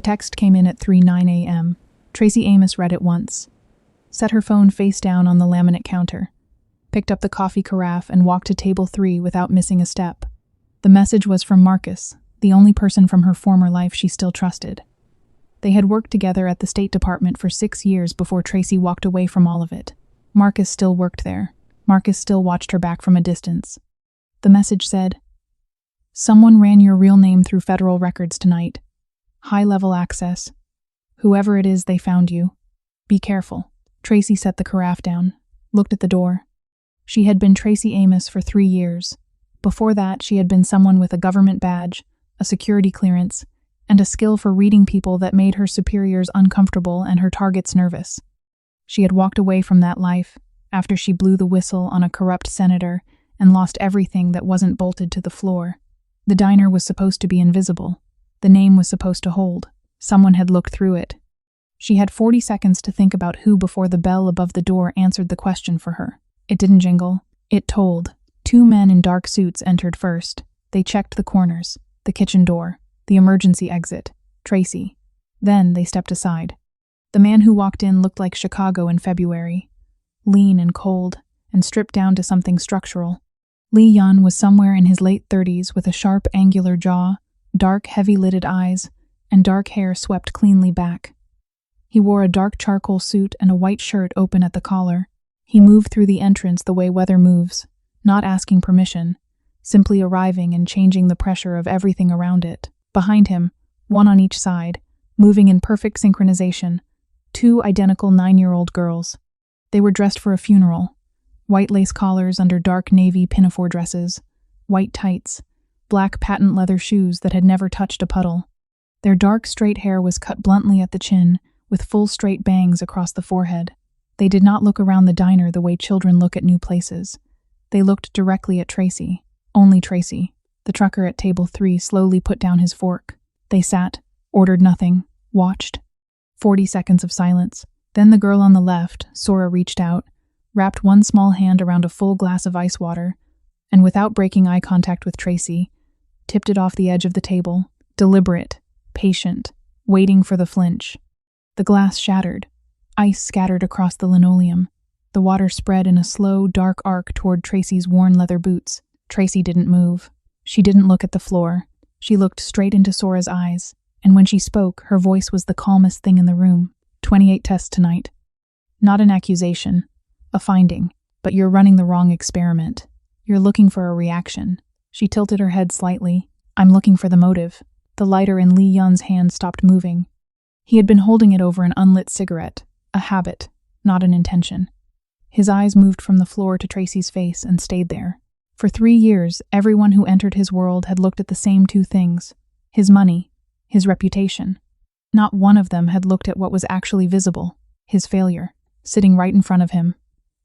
text came in at 3:09 a.m. Tracy Amos read it once, set her phone face down on the laminate counter, picked up the coffee carafe and walked to table 3 without missing a step. The message was from Marcus, the only person from her former life she still trusted. They had worked together at the State Department for 6 years before Tracy walked away from all of it. Marcus still worked there. Marcus still watched her back from a distance. The message said, "Someone ran your real name through federal records tonight. High-level access. Whoever it is, they found you. Be careful." Tracy set the carafe down, looked at the door. She had been Tracy Amos for 3 years. Before that, she had been someone with a government badge, a security clearance, and a skill for reading people that made her superiors uncomfortable and her targets nervous. She had walked away from that life after she blew the whistle on a corrupt senator and lost everything that wasn't bolted to the floor. The diner was supposed to be invisible. The name was supposed to hold. Someone had looked through it. She had 40 seconds to think about who before the bell above the door answered the question for her. It didn't jingle. It tolled. 2 men in dark suits entered first. They checked the corners, the kitchen door, the emergency exit, Tracy. Then they stepped aside. The man who walked in looked like Chicago in February. Lean and cold, and stripped down to something structural. Lee Yun was somewhere in his late 30s with a sharp, angular jaw, dark, heavy-lidded eyes, and dark hair swept cleanly back. He wore a dark charcoal suit and a white shirt open at the collar. He moved through the entrance the way weather moves, not asking permission, simply arriving and changing the pressure of everything around it. Behind him, one on each side, moving in perfect synchronization, 2 identical 9-year-old girls. They were dressed for a funeral. White lace collars under dark navy pinafore dresses, white tights, black patent leather shoes that had never touched a puddle. Their dark, straight hair was cut bluntly at the chin, with full straight bangs across the forehead. They did not look around the diner the way children look at new places. They looked directly at Tracy. Only Tracy. The trucker at table 3 slowly put down his fork. They sat, ordered nothing, watched. 40 seconds of silence. Then the girl on the left, Sora, reached out, wrapped one small hand around a full glass of ice water, and without breaking eye contact with Tracy, tipped it off the edge of the table, deliberate, patient, waiting for the flinch. The glass shattered. Ice scattered across the linoleum. The water spread in a slow, dark arc toward Tracy's worn leather boots. Tracy didn't move. She didn't look at the floor. She looked straight into Sora's eyes, and when she spoke, her voice was the calmest thing in the room. 28 tests tonight. Not an accusation, a finding, but you're running the wrong experiment. You're looking for a reaction. She tilted her head slightly. I'm looking for the motive. The lighter in Lee Yun's hand stopped moving. He had been holding it over an unlit cigarette, a habit, not an intention. His eyes moved from the floor to Tracy's face and stayed there. For 3 years, everyone who entered his world had looked at the same 2 things: his money, his reputation. Not one of them had looked at what was actually visible, his failure, sitting right in front of him.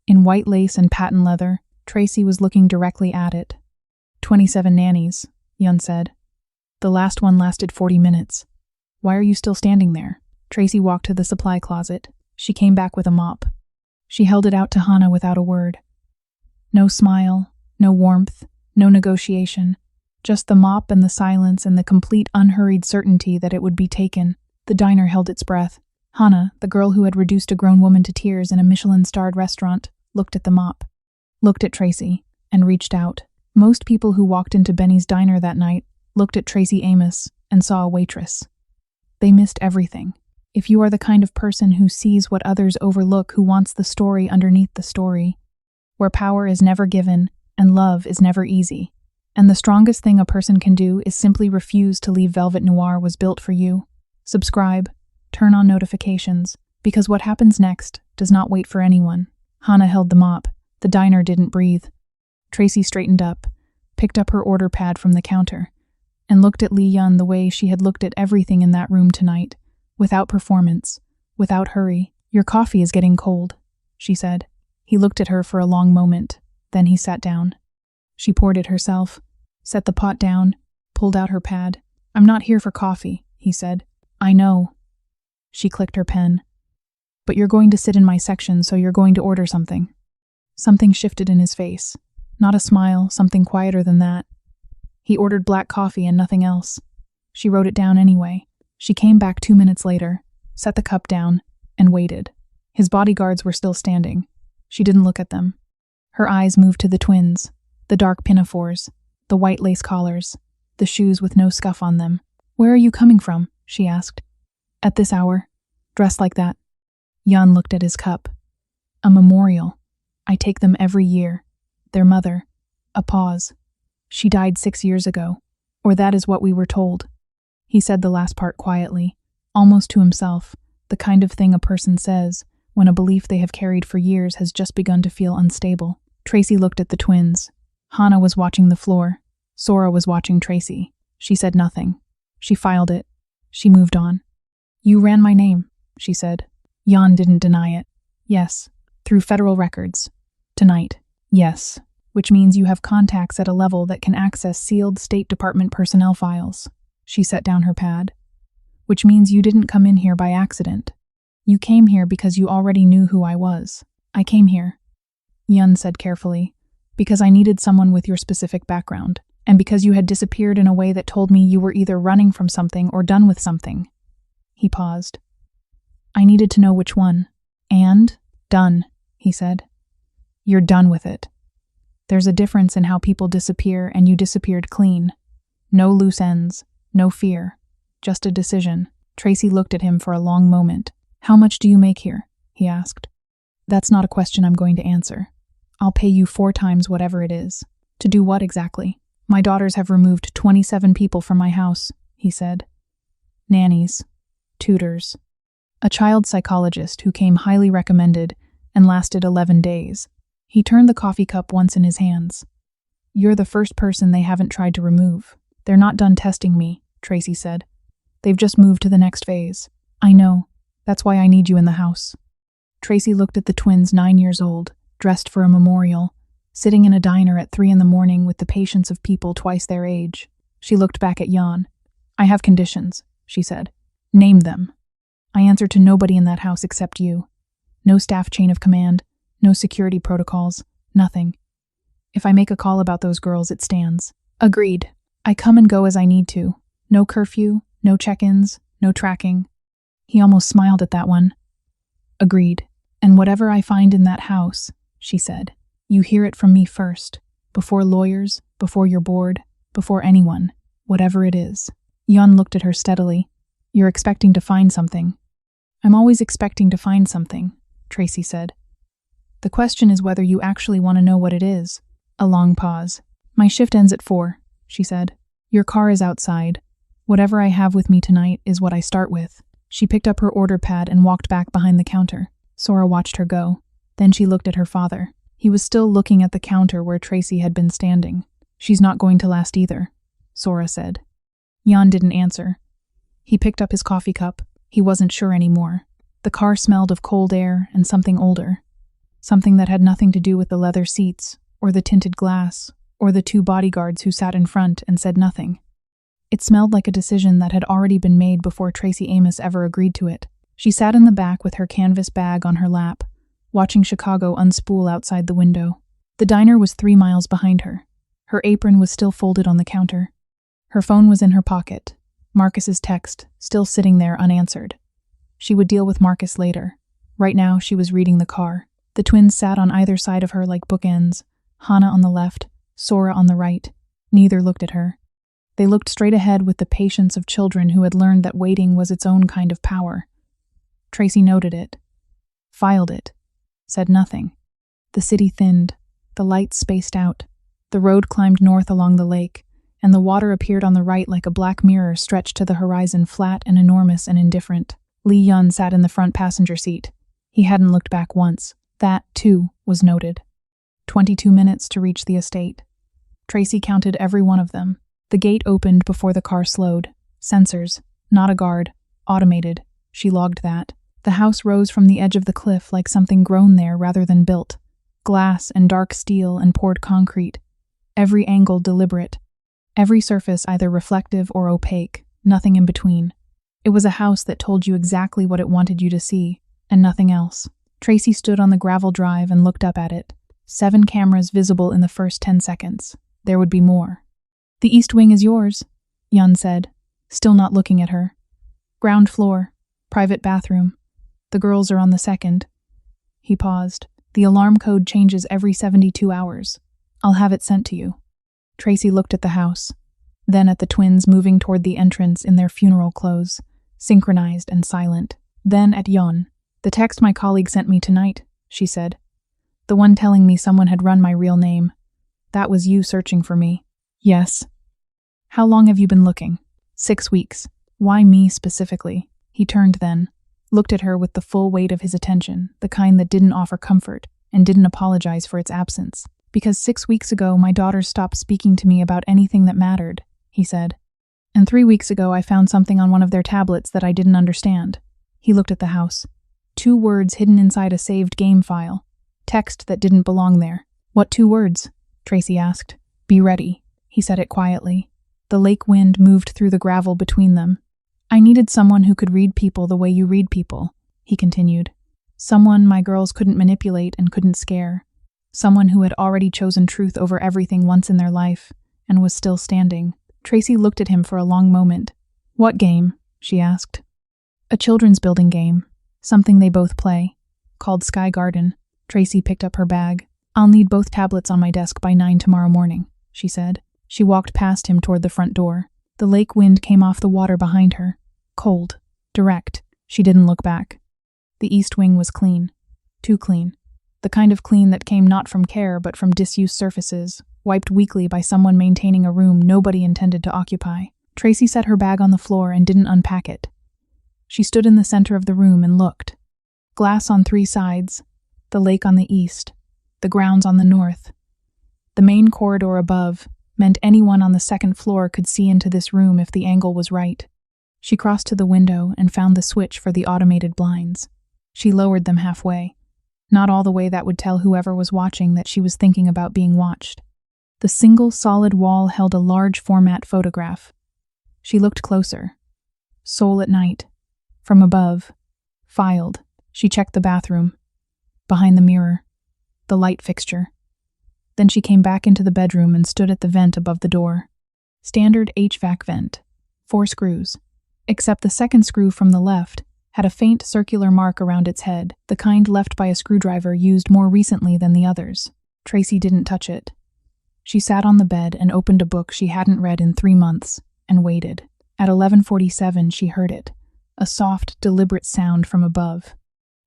In white lace and patent leather, Tracy was looking directly at it. 27 nannies, Yun said. The last one lasted 40 minutes. Why are you still standing there? Tracy walked to the supply closet. She came back with a mop. She held it out to Hana without a word. No smile, no warmth, no negotiation. Just the mop and the silence and the complete unhurried certainty that it would be taken. The diner held its breath. Hana, the girl who had reduced a grown woman to tears in a Michelin-starred restaurant, looked at the mop, looked at Tracy, and reached out. Most people who walked into Benny's diner that night looked at Tracy Amos and saw a waitress. They missed everything. If you are the kind of person who sees what others overlook, who wants the story underneath the story, where power is never given and love is never easy, and the strongest thing a person can do is simply refuse to leave Velvet Noir was built for you. Subscribe, turn on notifications, because what happens next does not wait for anyone. Hana held the mop. The diner didn't breathe. Tracy straightened up, picked up her order pad from the counter, and looked at Lee Yun the way she had looked at everything in that room tonight, without performance, without hurry. Your coffee is getting cold, she said. He looked at her for a long moment, then he sat down. She poured it herself, set the pot down, pulled out her pad. I'm not here for coffee, he said. I know. She clicked her pen. But you're going to sit in my section, so you're going to order something. Something shifted in his face. Not a smile, something quieter than that. He ordered black coffee and nothing else. She wrote it down anyway. She came back 2 minutes later, set the cup down, and waited. His bodyguards were still standing. She didn't look at them. Her eyes moved to the twins, the dark pinafores, the white lace collars, the shoes with no scuff on them. "Where are you coming from?" she asked. "At this hour, dressed like that." Jan looked at his cup. "A memorial. I take them every year. Their mother." A pause. "She died 6 years ago, or that is what we were told." He said the last part quietly, almost to himself, the kind of thing a person says when a belief they have carried for years has just begun to feel unstable. Tracy looked at the twins. Hannah was watching the floor. Sora was watching Tracy. She said nothing. She filed it. She moved on. "You ran my name," she said. Jan didn't deny it. "Yes, through federal records. Tonight, yes, which means you have contacts at a level that can access sealed State Department personnel files." She set down her pad. "Which means you didn't come in here by accident. You came here because you already knew who I was." "I came here," Jan said carefully, "because I needed someone with your specific background, and because you had disappeared in a way that told me you were either running from something or done with something." He paused. "I needed to know which one." "And done," he said. "You're done with it. There's a difference in how people disappear, and you disappeared clean. No loose ends, no fear, just a decision." Tracy looked at him for a long moment. "How much do you make here?" he asked. "That's not a question I'm going to answer. I'll pay you 4 times whatever it is." "To do what exactly?" "My daughters have removed 27 people from my house," he said. "Nannies, tutors, a child psychologist who came highly recommended and lasted 11 days. He turned the coffee cup once in his hands. "You're the first person they haven't tried to remove. They're not done testing me," Tracy said. "They've just moved to the next phase." "I know. That's why I need you in the house." Tracy looked at the twins 9 years old, dressed for a memorial, sitting in a diner at 3 a.m. with the patience of people twice their age. She looked back at Jan. "I have conditions," she said. "Name them." "I answer to nobody in that house except you. No staff chain of command, no security protocols, nothing. If I make a call about those girls, it stands." "Agreed. I come and go as I need to. No curfew, no check-ins, no tracking." He almost smiled at that one. "Agreed. And whatever I find in that house," she said, "you hear it from me first, before lawyers, before your board, before anyone, whatever it is." Jan looked at her steadily. "You're expecting to find something." "I'm always expecting to find something," Tracy said. "The question is whether you actually want to know what it is." A long pause. "My shift ends at 4, she said. "Your car is outside. Whatever I have with me tonight is what I start with." She picked up her order pad and walked back behind the counter. Sora watched her go. Then she looked at her father. He was still looking at the counter where Tracy had been standing. "She's not going to last either," Sora said. Jan didn't answer. He picked up his coffee cup. He wasn't sure anymore. The car smelled of cold air and something older. Something that had nothing to do with the leather seats, or the tinted glass, or the 2 bodyguards who sat in front and said nothing. It smelled like a decision that had already been made before Tracy Amos ever agreed to it. She sat in the back with her canvas bag on her lap, watching Chicago unspool outside the window. The diner was 3 miles behind her. Her apron was still folded on the counter. Her phone was in her pocket. Marcus's text, still sitting there unanswered. She would deal with Marcus later. Right now, she was reading the car. The twins sat on either side of her like bookends, Hannah on the left, Sora on the right. Neither looked at her. They looked straight ahead with the patience of children who had learned that waiting was its own kind of power. Tracy noted it, filed it, said nothing. The city thinned, the lights spaced out. The road climbed north along the lake, and the water appeared on the right like a black mirror stretched to the horizon, flat and enormous and indifferent. Lee Yun sat in the front passenger seat. He hadn't looked back once. That, too, was noted. 22 minutes to reach the estate. Tracy counted every one of them. The gate opened before the car slowed. Sensors, not a guard, automated. She logged that. The house rose from the edge of the cliff like something grown there rather than built. Glass and dark steel and poured concrete. Every angle deliberate. Every surface either reflective or opaque, nothing in between. It was a house that told you exactly what it wanted you to see, and nothing else. Tracy stood on the gravel drive and looked up at it. 7 cameras visible in the first 10 seconds. There would be more. "The east wing is yours," Yun said, still not looking at her. Ground floor. Private bathroom. The girls are on the second. He paused. The alarm code changes every 72 hours. I'll have it sent to you. Tracy looked at the house, then at the twins moving toward the entrance in their funeral clothes, synchronized and silent. Then at Yon. The text my colleague sent me tonight, she said. The one telling me someone had run my real name. That was you searching for me. Yes. How long have you been looking? 6 weeks. Why me specifically? He turned then, looked at her with the full weight of his attention, the kind that didn't offer comfort and didn't apologize for its absence. Because 6 weeks ago my daughter stopped speaking to me about anything that mattered, he said. And 3 weeks ago I found something on one of their tablets that I didn't understand. He looked at the house. 2 words hidden inside a saved game file. Text that didn't belong there. What 2 words? Tracy asked. Be ready. He said it quietly. The lake wind moved through the gravel between them. I needed someone who could read people the way you read people, he continued. Someone my girls couldn't manipulate and couldn't scare. Someone who had already chosen truth over everything once in their life and was still standing. Tracy looked at him for a long moment. What game? She asked. A children's building game. Something they both play. Called Sky Garden. Tracy picked up her bag. I'll need both tablets on my desk by 9 tomorrow morning, she said. She walked past him toward the front door. The lake wind came off the water behind her. Cold. Direct. She didn't look back. The east wing was clean. Too clean. The kind of clean that came not from care but from disused surfaces, wiped weekly by someone maintaining a room nobody intended to occupy. Tracy set her bag on the floor and didn't unpack it. She stood in the center of the room and looked. Glass on 3 sides. The lake on the east. The grounds on the north. The main corridor above meant anyone on the 2nd floor could see into this room if the angle was right. She crossed to the window and found the switch for the automated blinds. She lowered them halfway. Not all the way that would tell whoever was watching that she was thinking about being watched. The single solid wall held a large format photograph. She looked closer. Soul at night. From above. Filed. She checked the bathroom. Behind the mirror. The light fixture. Then she came back into the bedroom and stood at the vent above the door. Standard HVAC vent. 4 screws. Except the 2nd screw from the left had a faint circular mark around its head, the kind left by a screwdriver used more recently than the others. Tracy didn't touch it. She sat on the bed and opened a book she hadn't read in 3 months, and waited. At 11:47 she heard it. A soft, deliberate sound from above.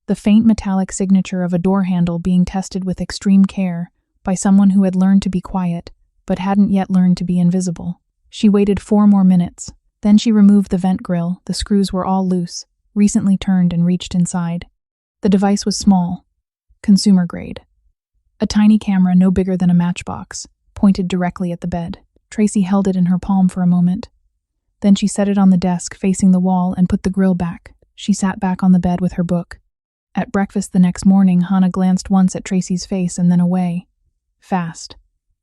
The faint metallic signature of a door handle being tested with extreme care by someone who had learned to be quiet, but hadn't yet learned to be invisible. She waited 4 more minutes. Then she removed the vent grill. The screws were all loose, recently turned and reached inside. The device was small, consumer grade. A tiny camera no bigger than a matchbox, pointed directly at the bed. Tracy held it in her palm for a moment. Then she set it on the desk facing the wall and put the grill back. She sat back on the bed with her book. At breakfast the next morning, Hannah glanced once at Tracy's face and then away. Fast.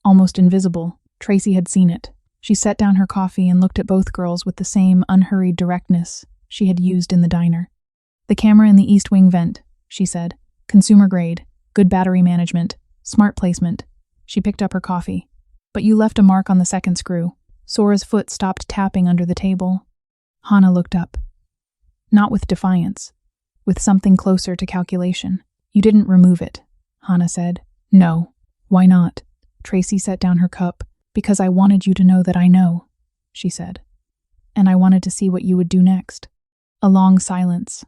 Almost invisible. Tracy had seen it. She set down her coffee and looked at both girls with the same unhurried directness she had used in the diner. The camera in the east wing vent, she said. Consumer grade. Good battery management. Smart placement. She picked up her coffee. But you left a mark on the 2nd screw. Sora's foot stopped tapping under the table. Hannah looked up. Not with defiance. With something closer to calculation. You didn't remove it, Hannah said. No. Why not? Tracy set down her cup. Because I wanted you to know that I know, she said. And I wanted to see what you would do next. A long silence.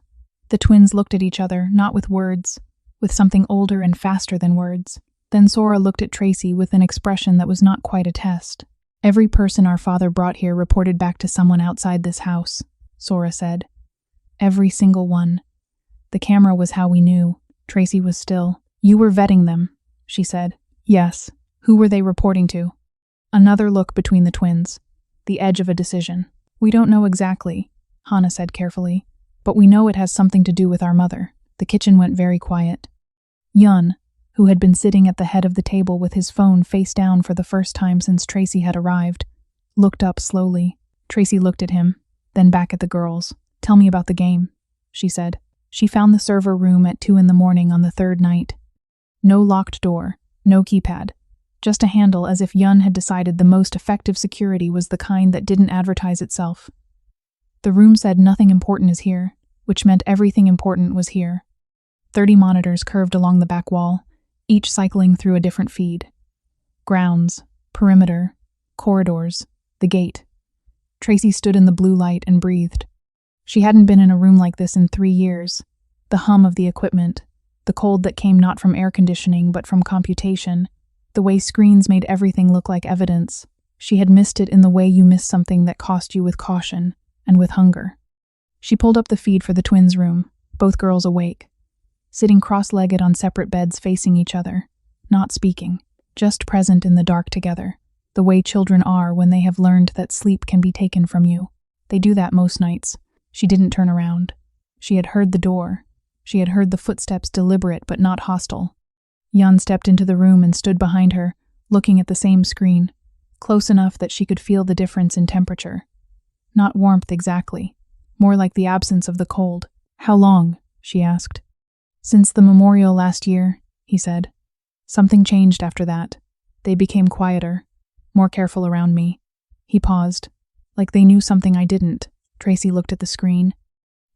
The twins looked at each other, not with words, with something older and faster than words. Then Sora looked at Tracy with an expression that was not quite a test. Every person our father brought here reported back to someone outside this house, Sora said. Every single one. The camera was how we knew. Tracy was still. You were vetting them, she said. Yes. Who were they reporting to? Another look between the twins. The edge of a decision. We don't know exactly, Hannah said carefully, but we know it has something to do with our mother. The kitchen went very quiet. Yun, who had been sitting at the head of the table with his phone face down for the first time since Tracy had arrived, looked up slowly. Tracy looked at him, then back at the girls. Tell me about the game, she said. She found the server room at 2 a.m. on the 3rd night. No locked door, no keypad. Just a handle, as if Yun had decided the most effective security was the kind that didn't advertise itself. The room said nothing important is here, which meant everything important was here. 30 monitors curved along the back wall, each cycling through a different feed. Grounds, perimeter, corridors, the gate. Tracy stood in the blue light and breathed. She hadn't been in a room like this in 3 years. The hum of the equipment, the cold that came not from air conditioning but from computation, the way screens made everything look like evidence. She had missed it in the way you miss something that cost you with caution and with hunger. She pulled up the feed for the twins' room, both girls awake, sitting cross-legged on separate beds facing each other, not speaking, just present in the dark together, the way children are when they have learned that sleep can be taken from you. They do that most nights. She didn't turn around. She had heard the door. She had heard the footsteps, deliberate but not hostile. Jan stepped into the room and stood behind her, looking at the same screen, close enough that she could feel the difference in temperature. Not warmth exactly, more like the absence of the cold. "How long?" she asked. "Since the memorial last year," he said. "Something changed after that. They became quieter, more careful around me." He paused, like they knew something I didn't. Tracy looked at the screen.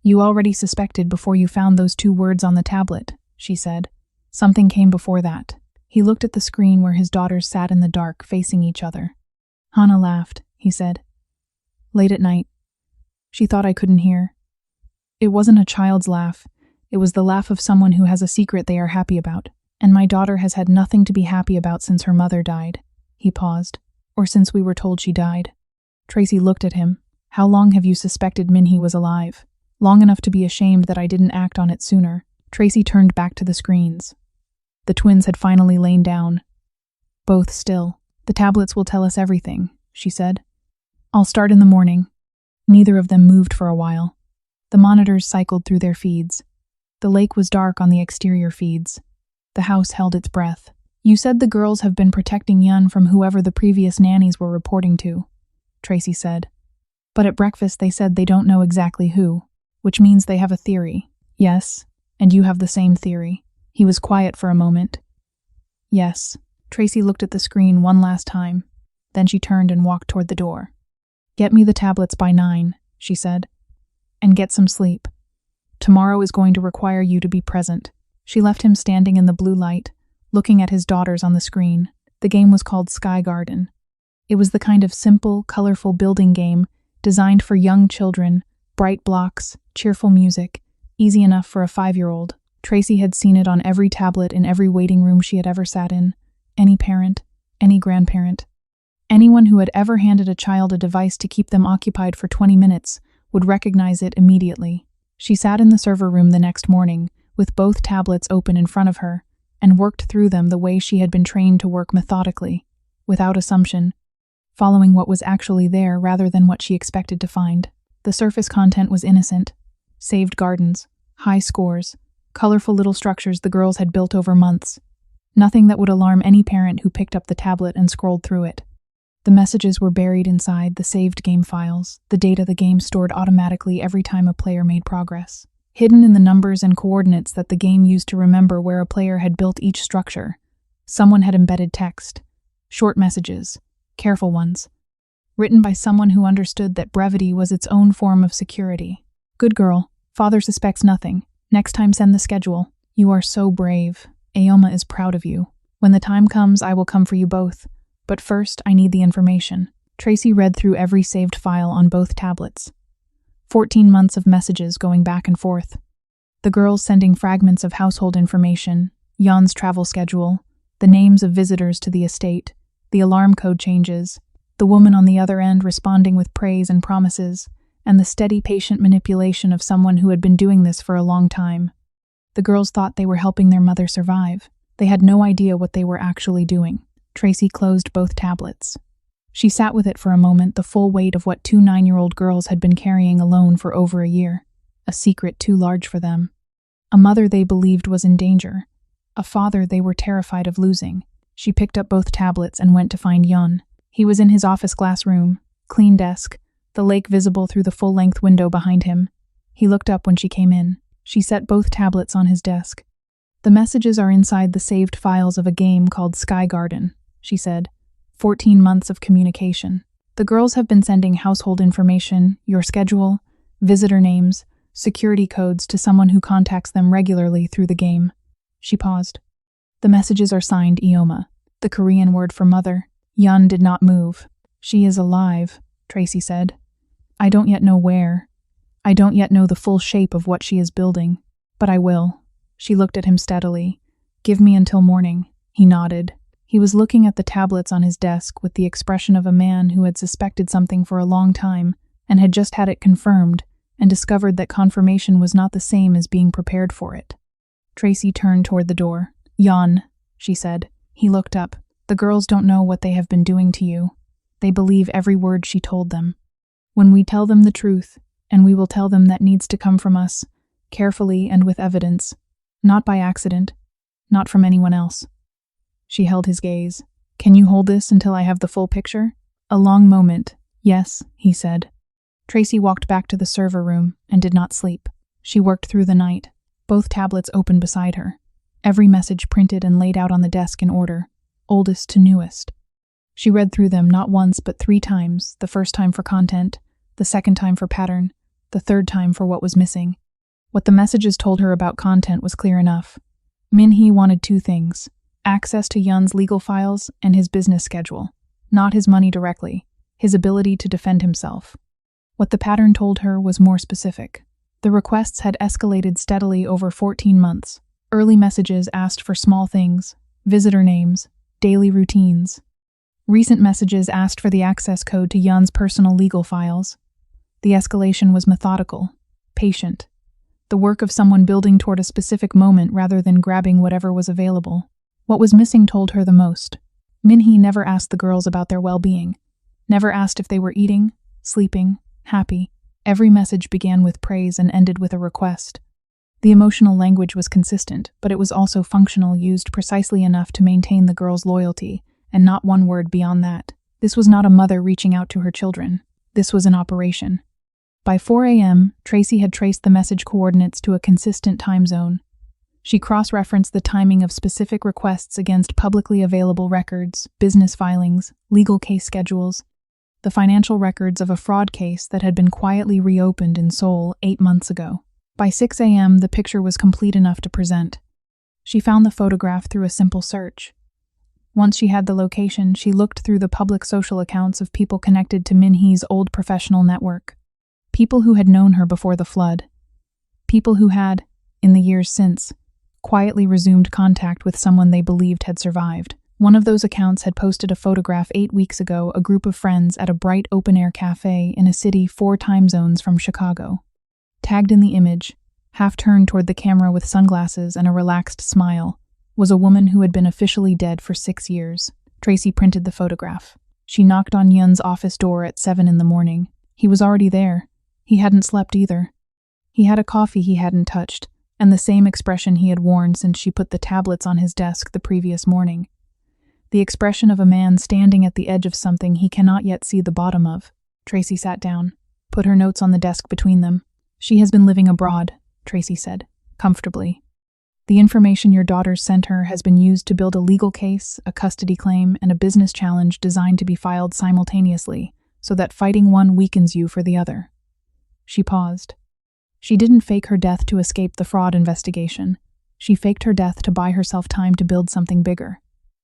"You already suspected before you found those 2 words on the tablet," she said. "Something came before that." He looked at the screen where his daughters sat in the dark, facing each other. "Hannah laughed," he said. "Late at night. She thought I couldn't hear. It wasn't a child's laugh. It was the laugh of someone who has a secret they are happy about. And my daughter has had nothing to be happy about since her mother died." He paused. "Or since we were told she died." Tracy looked at him. "How long have you suspected Minhee was alive?" "Long enough to be ashamed that I didn't act on it sooner." Tracy turned back to the screens. The twins had finally lain down, both still. "The tablets will tell us everything," she said. "I'll start in the morning." Neither of them moved for a while. The monitors cycled through their feeds. The lake was dark on the exterior feeds. The house held its breath. "You said the girls have been protecting Yun from whoever the previous nannies were reporting to," Tracy said. "But at breakfast they said they don't know exactly who, which means they have a theory." "Yes, and you have the same theory." He was quiet for a moment. "Yes." Tracy looked at the screen one last time. Then she turned and walked toward the door. "Get me the tablets by 9, she said. "And get some sleep. Tomorrow is going to require you to be present." She left him standing in the blue light, looking at his daughters on the screen. The game was called Sky Garden. It was the kind of simple, colorful building game designed for young children, bright blocks, cheerful music, easy enough for a 5-year-old. Tracy had seen it on every tablet in every waiting room she had ever sat in. Any parent, any grandparent. Anyone who had ever handed a child a device to keep them occupied for 20 minutes would recognize it immediately. She sat in the server room the next morning, with both tablets open in front of her, and worked through them the way she had been trained to work methodically, without assumption, following what was actually there rather than what she expected to find. The surface content was innocent. Saved gardens, high scores, colorful little structures the girls had built over months. Nothing that would alarm any parent who picked up the tablet and scrolled through it. The messages were buried inside the saved game files, the data the game stored automatically every time a player made progress. Hidden in the numbers and coordinates that the game used to remember where a player had built each structure, someone had embedded text, short messages, careful ones, written by someone who understood that brevity was its own form of security. "Good girl. Father suspects nothing. Next time send the schedule. You are so brave. Aoma is proud of you. When the time comes, I will come for you both. But first, I need the information." Tracy read through every saved file on both tablets. 14 months of messages going back and forth. The girls sending fragments of household information, Jan's travel schedule, the names of visitors to the estate, the alarm code changes, the woman on the other end responding with praise and promises, and the steady, patient manipulation of someone who had been doing this for a long time. The girls thought they were helping their mother survive. They had no idea what they were actually doing. Tracy closed both tablets. She sat with it for a moment, the full weight of what 2 9-year-old girls had been carrying alone for over a year, a secret too large for them. A mother they believed was in danger, a father they were terrified of losing. She picked up both tablets and went to find Jan. He was in his office glass room, clean desk, the lake visible through the full-length window behind him. He looked up when she came in. She set both tablets on his desk. "The messages are inside the saved files of a game called Sky Garden," she said. 14 months of communication. The girls have been sending household information, your schedule, visitor names, security codes to someone who contacts them regularly through the game. She paused. The messages are signed Ioma, the Korean word for mother. Yun did not move. She is alive, Tracy said. I don't yet know where. I don't yet know the full shape of what she is building. But I will. She looked at him steadily. Give me until morning. He nodded. He was looking at the tablets on his desk with the expression of a man who had suspected something for a long time and had just had it confirmed and discovered that confirmation was not the same as being prepared for it. Tracy turned toward the door. Yun, she said. He looked up. The girls don't know what they have been doing to you. They believe every word she told them. When we tell them the truth, and we will tell them that needs to come from us, carefully and with evidence, not by accident, not from anyone else. She held his gaze. Can you hold this until I have the full picture? A long moment. Yes, he said. Tracy walked back to the server room and did not sleep. She worked through the night, both tablets open beside her, every message printed and laid out on the desk in order, oldest to newest. She read through them not once but 3 times, the first time for content, the second time for pattern, the third time for what was missing. What the messages told her about content was clear enough. Min-hee wanted 2 things, access to Yun's legal files and his business schedule, not his money directly, his ability to defend himself. What the pattern told her was more specific. The requests had escalated steadily over 14 months. Early messages asked for small things, visitor names, daily routines. Recent messages asked for the access code to Yun's personal legal files. The escalation was methodical, patient, the work of someone building toward a specific moment rather than grabbing whatever was available. What was missing told her the most. Min-hee never asked the girls about their well-being, never asked if they were eating, sleeping, happy. Every message began with praise and ended with a request. The emotional language was consistent, but it was also functional, used precisely enough to maintain the girls' loyalty, and not one word beyond that. This was not a mother reaching out to her children. This was an operation. By 4 a.m., Tracy had traced the message coordinates to a consistent time zone. She cross-referenced the timing of specific requests against publicly available records, business filings, legal case schedules, the financial records of a fraud case that had been quietly reopened in Seoul 8 months ago. By 6 a.m., the picture was complete enough to present. She found the photograph through a simple search. Once she had the location, she looked through the public social accounts of people connected to Min-hee's old professional network. People who had known her before the flood. People who had, in the years since, quietly resumed contact with someone they believed had survived. One of those accounts had posted a photograph 8 weeks ago, a group of friends at a bright open-air cafe in a city 4 time zones from Chicago. Tagged in the image, half turned toward the camera with sunglasses and a relaxed smile, was a woman who had been officially dead for 6 years. Tracy printed the photograph. She knocked on Yun's office door at 7 in the morning. He was already there. He hadn't slept either. He had a coffee he hadn't touched, and the same expression he had worn since she put the tablets on his desk the previous morning. The expression of a man standing at the edge of something he cannot yet see the bottom of. Tracy sat down, put her notes on the desk between them. She has been living abroad, Tracy said, comfortably. The information your daughters sent her has been used to build a legal case, a custody claim, and a business challenge designed to be filed simultaneously, so that fighting one weakens you for the other. She paused. She didn't fake her death to escape the fraud investigation. She faked her death to buy herself time to build something bigger.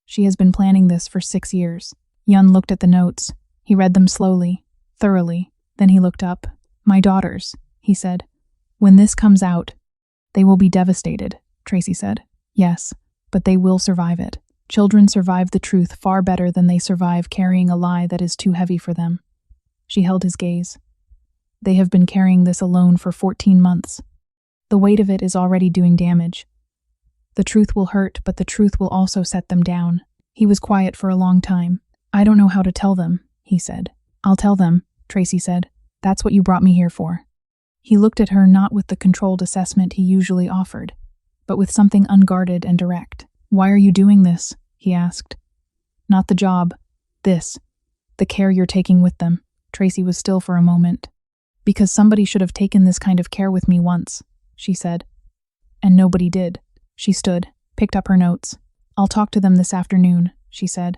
She has been planning this for 6 years. Yun looked at the notes. He read them slowly, thoroughly. Then he looked up. My daughters, he said. When this comes out, they will be devastated, Tracy said. Yes, but they will survive it. Children survive the truth far better than they survive carrying a lie that is too heavy for them. She held his gaze. They have been carrying this alone for 14 months. The weight of it is already doing damage. The truth will hurt, but the truth will also set them down. He was quiet for a long time. I don't know how to tell them, he said. I'll tell them, Tracy said. That's what you brought me here for. He looked at her not with the controlled assessment he usually offered, but with something unguarded and direct. Why are you doing this? He asked. Not the job. This. The care you're taking with them. Tracy was still for a moment. Because somebody should have taken this kind of care with me once, she said. And nobody did. She stood, picked up her notes. I'll talk to them this afternoon, she said.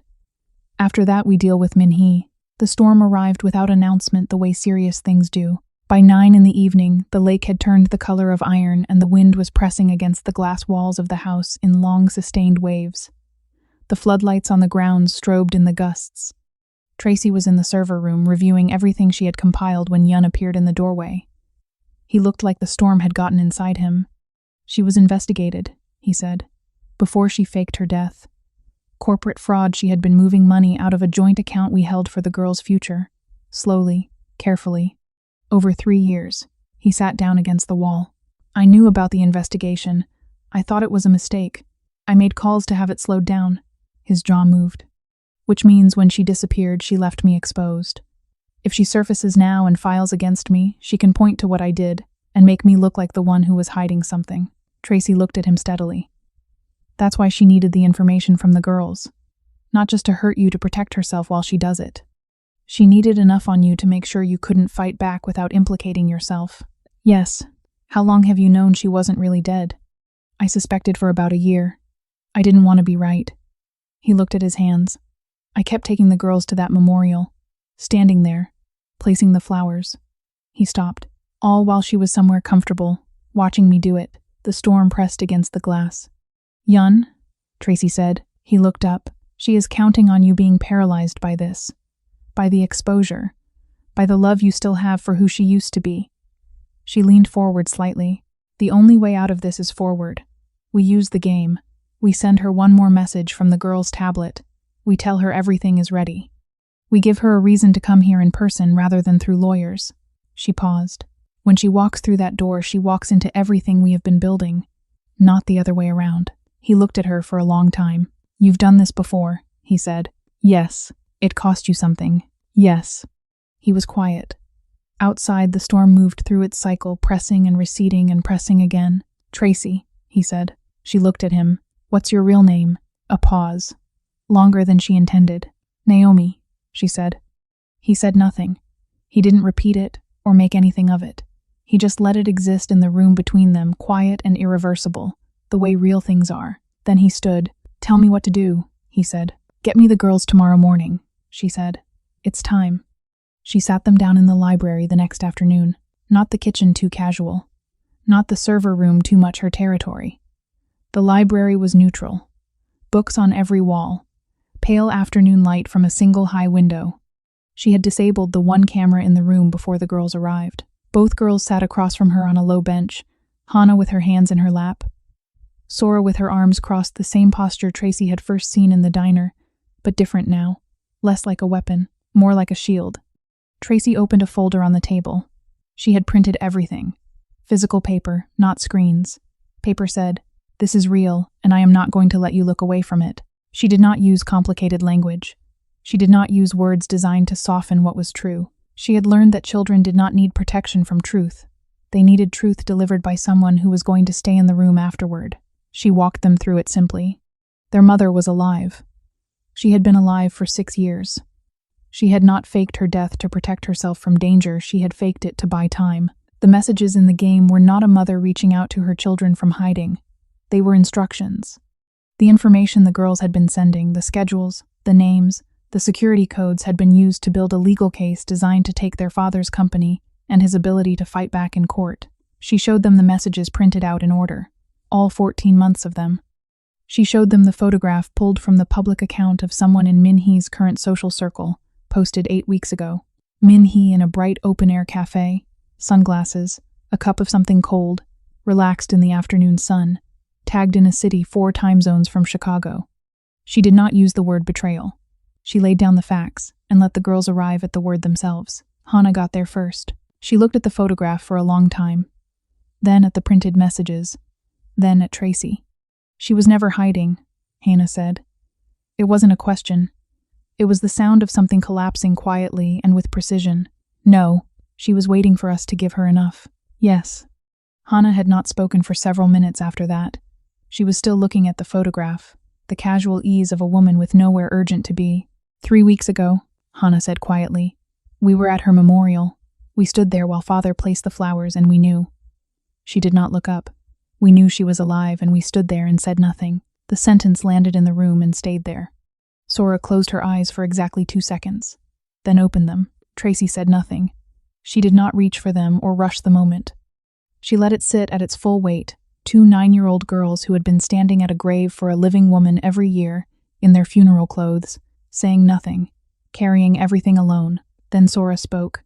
After that we deal with Min-hee. The storm arrived without announcement the way serious things do. By 9 in the evening, the lake had turned the color of iron and the wind was pressing against the glass walls of the house in long, sustained waves. The floodlights on the grounds strobed in the gusts. Tracy was in the server room reviewing everything she had compiled when Yun appeared in the doorway. He looked like the storm had gotten inside him. She was investigated, he said, before she faked her death. Corporate fraud. She had been moving money out of a joint account we held for the girl's future. Slowly, carefully. Over 3 years. He sat down against the wall. I knew about the investigation. I thought it was a mistake. I made calls to have it slowed down. His jaw moved. Which means when she disappeared, she left me exposed. If she surfaces now and files against me, she can point to what I did and make me look like the one who was hiding something. Tracy looked at him steadily. That's why she needed the information from the girls. Not just to hurt you, to protect herself while she does it. She needed enough on you to make sure you couldn't fight back without implicating yourself. Yes. How long have you known she wasn't really dead? I suspected for about a year. I didn't want to be right. He looked at his hands. I kept taking the girls to that memorial. Standing there, placing the flowers. He stopped, all while she was somewhere comfortable, watching me do it. The storm pressed against the glass. Yun, Tracy said. He looked up. She is counting on you being paralyzed by this. By the exposure. By the love you still have for who she used to be. She leaned forward slightly. The only way out of this is forward. We use the game. We send her one more message from the girl's tablet. We tell her everything is ready. We give her a reason to come here in person rather than through lawyers. She paused. When she walks through that door, she walks into everything we have been building. Not the other way around. He looked at her for a long time. You've done this before, he said. Yes. It cost you something. Yes. He was quiet. Outside, the storm moved through its cycle, pressing and receding and pressing again. Tracy, he said. She looked at him. What's your real name? A pause. Longer than she intended. Naomi, she said. He said nothing. He didn't repeat it or make anything of it. He just let it exist in the room between them, quiet and irreversible, the way real things are. Then he stood. Tell me what to do, he said. Get me the girls tomorrow morning, she said. It's time. She sat them down in the library the next afternoon. Not the kitchen too casual. Not the server room too much her territory. The library was neutral. Books on every wall. Pale afternoon light from a single high window. She had disabled the one camera in the room before the girls arrived. Both girls sat across from her on a low bench, Hannah with her hands in her lap. Sora with her arms crossed, the same posture Tracy had first seen in the diner, but different now. Less like a weapon, more like a shield. Tracy opened a folder on the table. She had printed everything. Physical paper, not screens. Paper said, "This is real, and I am not going to let you look away from it." She did not use complicated language. She did not use words designed to soften what was true. She had learned that children did not need protection from truth. They needed truth delivered by someone who was going to stay in the room afterward. She walked them through it simply. Their mother was alive. She had been alive for 6 years. She had not faked her death to protect herself from danger, she had faked it to buy time. The messages in the game were not a mother reaching out to her children from hiding. They were instructions. The information the girls had been sending, the schedules, the names, the security codes had been used to build a legal case designed to take their father's company and his ability to fight back in court. She showed them the messages printed out in order, all 14 months of them. She showed them the photograph pulled from the public account of someone in Min-hee's current social circle, posted 8 weeks ago. Min-hee in a bright open-air cafe, sunglasses, a cup of something cold, relaxed in the afternoon sun, tagged in a city 4 time zones from Chicago. She did not use the word betrayal. She laid down the facts and let the girls arrive at the word themselves. Hannah got there first. She looked at the photograph for a long time, then at the printed messages, then at Tracy. She was never hiding, Hannah said. It wasn't a question. It was the sound of something collapsing quietly and with precision. No, she was waiting for us to give her enough. Yes. Hannah had not spoken for several minutes after that. She was still looking at the photograph, the casual ease of a woman with nowhere urgent to be. 3 weeks ago, Hannah said quietly, we were at her memorial. We stood there while Father placed the flowers and we knew. She did not look up. We knew she was alive and we stood there and said nothing. The sentence landed in the room and stayed there. Sora closed her eyes for exactly 2 seconds, then opened them. Tracy said nothing. She did not reach for them or rush the moment. She let it sit at its full weight, 2 9-year-old girls who had been standing at a grave for a living woman every year, in their funeral clothes, saying nothing, carrying everything alone. Then Sora spoke.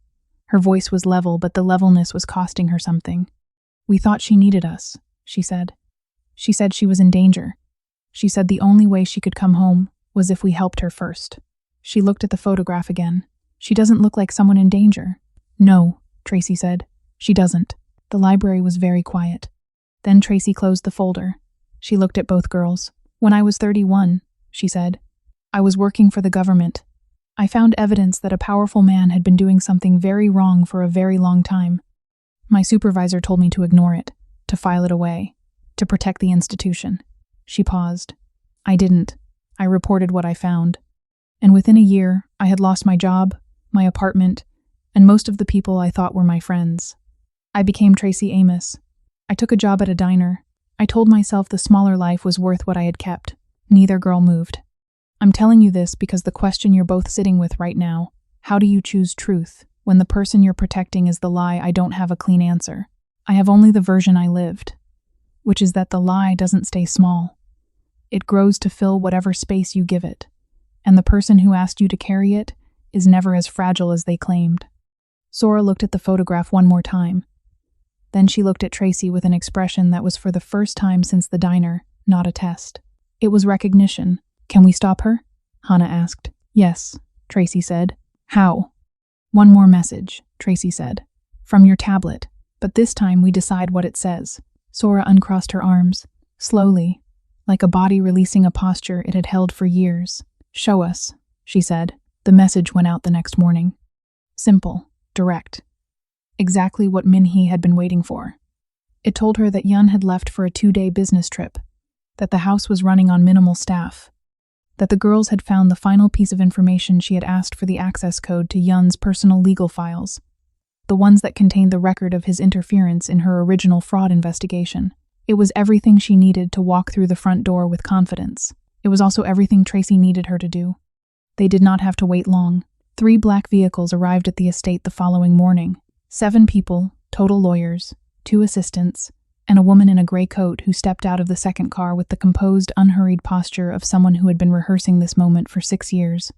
Her voice was level, but the levelness was costing her something. "We thought she needed us," she said. "She said she was in danger. She said the only way she could come home was if we helped her first." She looked at the photograph again. "She doesn't look like someone in danger." "No," Tracy said. "She doesn't." The library was very quiet. Then Tracy closed the folder. She looked at both girls. "When I was 31, she said, "I was working for the government. I found evidence that a powerful man had been doing something very wrong for a very long time. My supervisor told me to ignore it, to file it away, to protect the institution." She paused. "I didn't. I reported what I found. And within a year, I had lost my job, my apartment, and most of the people I thought were my friends. I became Tracy Amos. I took a job at a diner. I told myself the smaller life was worth what I had kept." Neither girl moved. "I'm telling you this because the question you're both sitting with right now, how do you choose truth when the person you're protecting is the lie? I don't have a clean answer. I have only the version I lived, which is that the lie doesn't stay small. It grows to fill whatever space you give it, and the person who asked you to carry it is never as fragile as they claimed." Sora looked at the photograph one more time. Then she looked at Tracy with an expression that was for the first time since the diner, not a test. It was recognition. "Can we stop her?" Hannah asked. "Yes," Tracy said. "How?" "One more message," Tracy said. "From your tablet, but this time we decide what it says." Sora uncrossed her arms, slowly, like a body releasing a posture it had held for years. "Show us," she said. The message went out the next morning. Simple, direct. Exactly what Min-hee had been waiting for. It told her that Yun had left for a 2-day business trip, that the house was running on minimal staff, that the girls had found the final piece of information she had asked for, the access code to Yun's personal legal files, the ones that contained the record of his interference in her original fraud investigation. It was everything she needed to walk through the front door with confidence. It was also everything Tracy needed her to do. They did not have to wait long. 3 black vehicles arrived at the estate the following morning. 7 people, total lawyers, 2 assistants, and a woman in a gray coat who stepped out of the second car with the composed, unhurried posture of someone who had been rehearsing this moment for 6 years.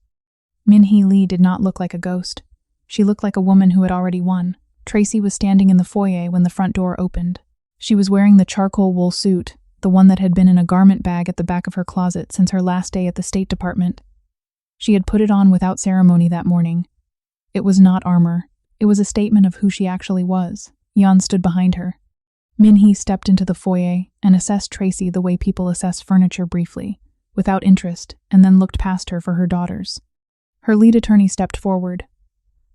Min-hee Lee did not look like a ghost. She looked like a woman who had already won. Tracy was standing in the foyer when the front door opened. She was wearing the charcoal wool suit, the one that had been in a garment bag at the back of her closet since her last day at the State Department. She had put it on without ceremony that morning. It was not armor. It was a statement of who she actually was. Yun stood behind her. Min-hee stepped into the foyer and assessed Tracy the way people assess furniture briefly, without interest, and then looked past her for her daughters. Her lead attorney stepped forward.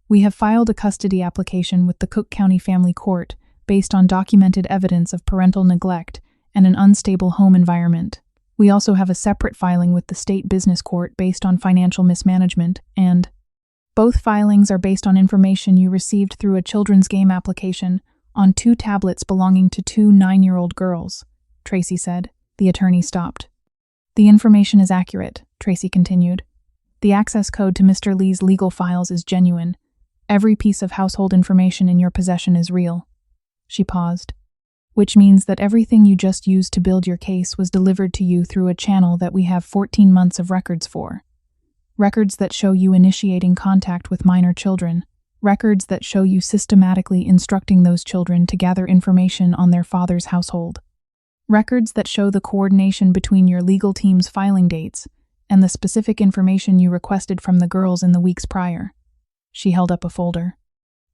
"We have filed a custody application with the Cook County Family Court based on documented evidence of parental neglect and an unstable home environment. We also have a separate filing with the State Business Court based on financial mismanagement, and both filings are based on information you received through a children's game application on 2 tablets belonging to 2 9-year-old girls," Tracy said. The attorney stopped. "The information is accurate," Tracy continued. "The access code to Mr. Lee's legal files is genuine. Every piece of household information in your possession is real." She paused. "Which means that everything you just used to build your case was delivered to you through a channel that we have 14 months of records for. Records that show you initiating contact with minor children. Records that show you systematically instructing those children to gather information on their father's household. Records that show the coordination between your legal team's filing dates and the specific information you requested from the girls in the weeks prior." She held up a folder.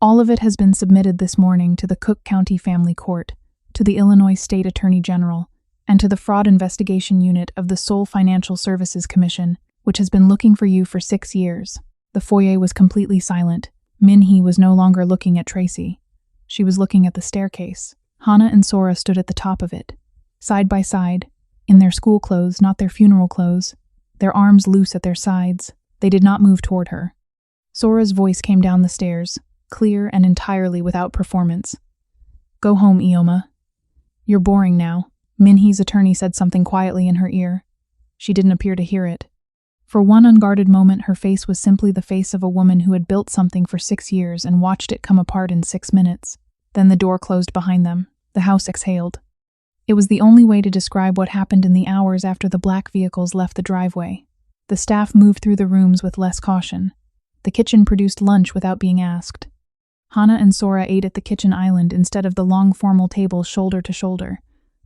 "All of it has been submitted this morning to the Cook County Family Court, to the Illinois State Attorney General, and to the Fraud Investigation Unit of the Seoul Financial Services Commission, which has been looking for you for 6 years." The foyer was completely silent. Min-hee was no longer looking at Tracy. She was looking at the staircase. Hannah and Sora stood at the top of it, side by side, in their school clothes, not their funeral clothes, their arms loose at their sides. They did not move toward her. Sora's voice came down the stairs, clear and entirely without performance. "Go home, Ioma. You're boring now." Min-hee's attorney said something quietly in her ear. She didn't appear to hear it. For one unguarded moment, her face was simply the face of a woman who had built something for 6 years and watched it come apart in 6 minutes. Then the door closed behind them. The house exhaled. It was the only way to describe what happened in the hours after the black vehicles left the driveway. The staff moved through the rooms with less caution. The kitchen produced lunch without being asked. Hannah and Sora ate at the kitchen island instead of the long formal table shoulder to shoulder,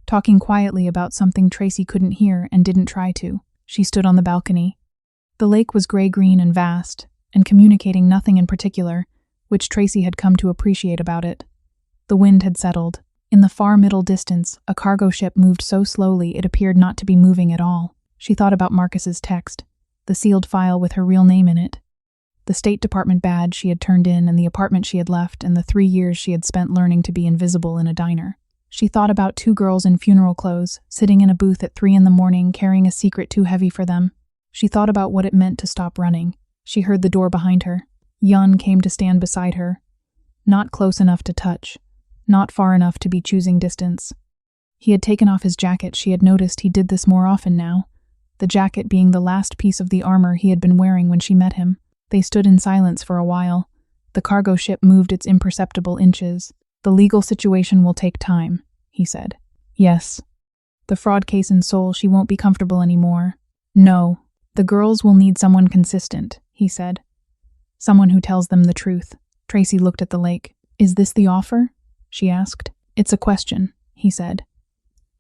talking quietly about something Tracy couldn't hear and didn't try to. She stood on the balcony. The lake was gray-green and vast, and communicating nothing in particular, which Tracy had come to appreciate about it. The wind had settled. In the far middle distance, a cargo ship moved so slowly it appeared not to be moving at all. She thought about Marcus's text, the sealed file with her real name in it, the State Department badge she had turned in, and the apartment she had left, and the 3 years she had spent learning to be invisible in a diner. She thought about 2 girls in funeral clothes, sitting in a booth at 3 a.m, carrying a secret too heavy for them. She thought about what it meant to stop running. She heard the door behind her. Yun came to stand beside her. Not close enough to touch. Not far enough to be choosing distance. He had taken off his jacket. She had noticed he did this more often now, the jacket being the last piece of the armor he had been wearing when she met him. They stood in silence for a while. The cargo ship moved its imperceptible inches. "The legal situation will take time," he said. "Yes. The fraud case in Seoul, she won't be comfortable anymore." "No. The girls will need someone consistent," he said. "Someone who tells them the truth." Tracy looked at the lake. "Is this the offer?" she asked. "It's a question," he said.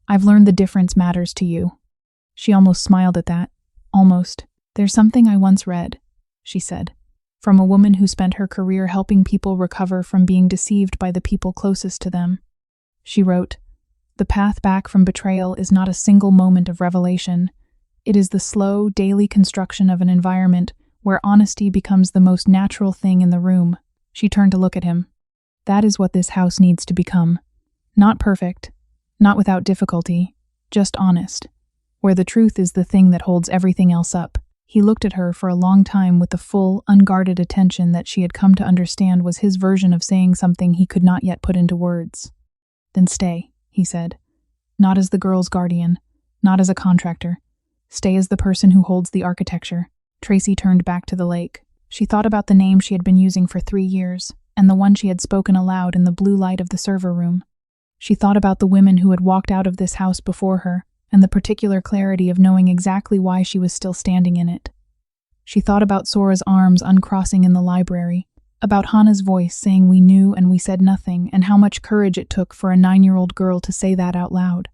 "I've learned the difference matters to you." She almost smiled at that. Almost. "There's something I once read," she said, "from a woman who spent her career helping people recover from being deceived by the people closest to them. She wrote, 'The path back from betrayal is not a single moment of revelation. It is the slow, daily construction of an environment where honesty becomes the most natural thing in the room.'" She turned to look at him. "That is what this house needs to become. Not perfect, not without difficulty, just honest, where the truth is the thing that holds everything else up." He looked at her for a long time with the full, unguarded attention that she had come to understand was his version of saying something he could not yet put into words. "Then stay," he said. "Not as the girl's guardian, not as a contractor. Stay as the person who holds the architecture." Tracy turned back to the lake. She thought about the name she had been using for 3 years, and the one she had spoken aloud in the blue light of the server room. She thought about the women who had walked out of this house before her, and the particular clarity of knowing exactly why she was still standing in it. She thought about Sora's arms uncrossing in the library, about Hannah's voice saying "we knew and we said nothing," and how much courage it took for a 9-year-old girl to say that out loud.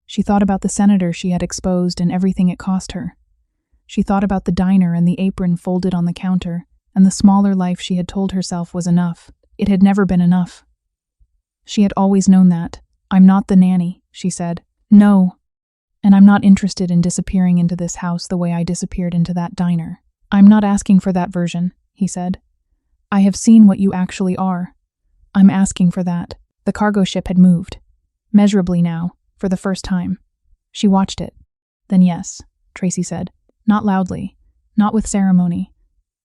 She thought about the senator she had exposed and everything it cost her. She thought about the diner and the apron folded on the counter, and the smaller life she had told herself was enough. It had never been enough. She had always known that. "I'm not the nanny," she said. "No. And I'm not interested in disappearing into this house the way I disappeared into that diner." "I'm not asking for that version," he said. "I have seen what you actually are. I'm asking for that." The cargo ship had moved. Measurably now, for the first time. She watched it. "Then yes," Tracy said. Not loudly, not with ceremony.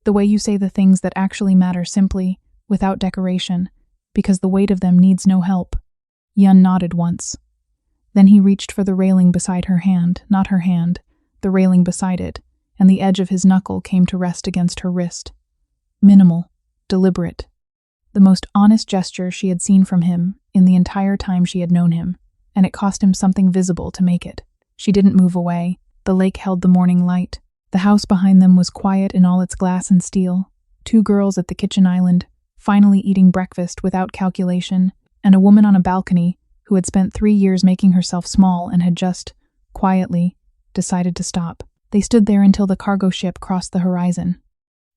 The way you say the things that actually matter, simply, without decoration, because the weight of them needs no help. Yun nodded once. Then he reached for the railing beside her hand, not her hand, the railing beside it, and the edge of his knuckle came to rest against her wrist. Minimal, deliberate. The most honest gesture she had seen from him in the entire time she had known him, and it cost him something visible to make it. She didn't move away. The lake held the morning light. The house behind them was quiet in all its glass and steel. 2 girls at the kitchen island, finally eating breakfast without calculation, and a woman on a balcony who had spent 3 years making herself small and had just, quietly, decided to stop. They stood there until the cargo ship crossed the horizon.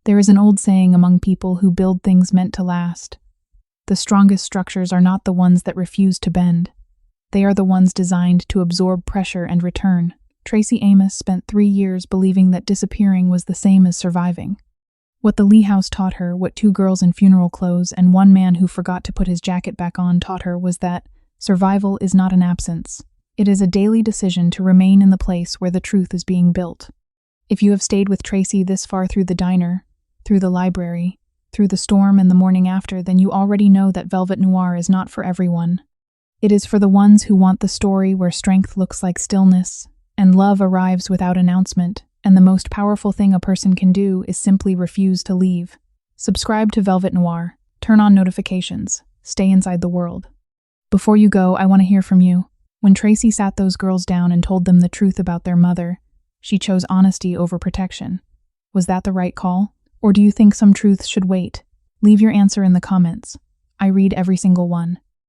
There is an old saying among people who build things meant to last. The strongest structures are not the ones that refuse to bend. They are the ones designed to absorb pressure and return. Tracy Amos spent 3 years believing that disappearing was the same as surviving. What the Lee house taught her, what 2 girls in funeral clothes and 1 man who forgot to put his jacket back on taught her, was that survival is not an absence. It is a daily decision to remain in the place where the truth is being built. If you have stayed with Tracy this far through the diner, through the library, through the storm and the morning after, then you already know that Velvet Noir is not for everyone. It is for the ones who want the story where strength looks like stillness, and love arrives without announcement, and the most powerful thing a person can do is simply refuse to leave. Subscribe to Velvet Noir, turn on notifications, stay inside the world. Before you go, I want to hear from you. When Tracy sat those girls down and told them the truth about their mother, she chose honesty over protection. Was that the right call? Or do you think some truths should wait? Leave your answer in the comments. I read every single one.